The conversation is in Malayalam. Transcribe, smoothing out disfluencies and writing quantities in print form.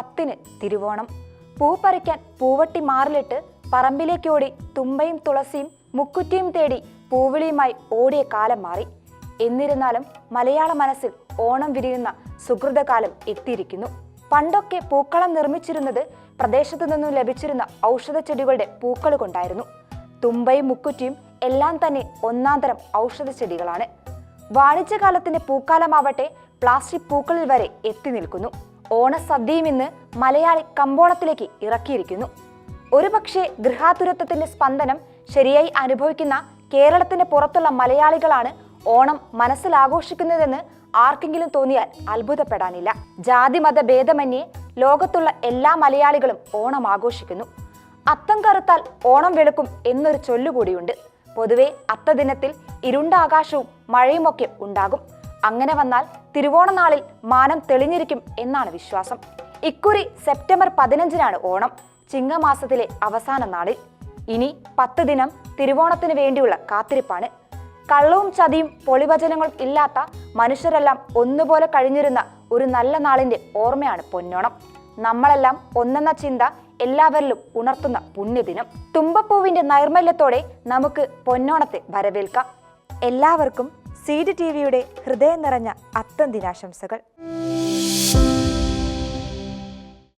10-ന് തിരുവോണം. പൂ പറിക്കാൻ പൂവട്ടി മാറിലിട്ട് പറമ്പിലേക്കോടി തുമ്പയും തുളസിയും മുക്കുറ്റിയും തേടി പൂവിളിയുമായി ഓടിയ കാലം മാറി. എന്നിരുന്നാലും മലയാള മനസ്സിൽ ഓണം വിരിയുന്ന സുഹൃതകാലം എത്തിയിരിക്കുന്നു. പണ്ടൊക്കെ പൂക്കളം നിർമ്മിച്ചിരുന്നത് പ്രദേശത്തു നിന്നും ലഭിച്ചിരുന്ന ഔഷധ ചെടികളുടെ പൂക്കൾ കൊണ്ടായിരുന്നു. തുമ്പയും മുക്കുറ്റിയും എല്ലാം തന്നെ ഒന്നാന്തരം ഔഷധ ചെടികളാണ്. വാണിജ്യകാലത്തിന്റെ പൂക്കാലമാവട്ടെ പ്ലാസ്റ്റിക് പൂക്കളിൽ വരെ എത്തി നിൽക്കുന്നു. ഓണസദ്യയും ഇന്ന് മലയാളി കമ്പോളത്തിലേക്ക് ഇറക്കിയിരിക്കുന്നു. ഒരുപക്ഷെ ഗൃഹാതുരത്വത്തിന്റെ സ്പന്ദനം ശരിയായി അനുഭവിക്കുന്ന കേരളത്തിന് പുറത്തുള്ള മലയാളികളാണ് ഓണം മനസ്സിലാഘോഷിക്കുന്നതെന്ന് ആർക്കെങ്കിലും തോന്നിയാൽ അത്ഭുതപ്പെടാനില്ല. ജാതിമത ഭേദമന്യേ ലോകത്തുള്ള എല്ലാ മലയാളികളും ഓണം ആഘോഷിക്കുന്നു. അത്തം കറുത്താൽ ഓണം വെളുക്കും എന്നൊരു ചൊല്ലുകൂടിയുണ്ട്. പൊതുവെ അത്തദിനത്തിൽ ഇരുണ്ട ആകാശവും മഴയുമൊക്കെ ഉണ്ടാകും. അങ്ങനെ വന്നാൽ തിരുവോണനാളിൽ മാനം തെളിഞ്ഞിരിക്കും എന്നാണ് വിശ്വാസം. ഇക്കുറി സെപ്റ്റംബർ 15-നാണ് ഓണം, ചിങ്ങമാസത്തിലെ അവസാന നാളിൽ. ഇനി 10 ദിനം തിരുവോണത്തിന് വേണ്ടിയുള്ള കാത്തിരിപ്പാണ്. കള്ളവും ചതിയും പൊളിവചനങ്ങളും ഇല്ലാത്ത മനുഷ്യരെല്ലാം ഒന്നുപോലെ കഴിഞ്ഞിരുന്ന ഒരു നല്ല നാളിന്റെ ഓർമ്മയാണ് പൊന്നോണം. നമ്മളെല്ലാം ഒന്നെന്ന ചിന്ത എല്ലാവരിലും ഉണർത്തുന്ന പുണ്യദിനം. തുമ്പപ്പൂവിന്റെ നൈർമല്യത്തോടെ നമുക്ക് പൊന്നോണത്തെ വരവേൽക്കാം. എല്ലാവർക്കും CD TV യുടെ ഹൃദയം നിറഞ്ഞ അത്തം ദിനാശംസകൾ.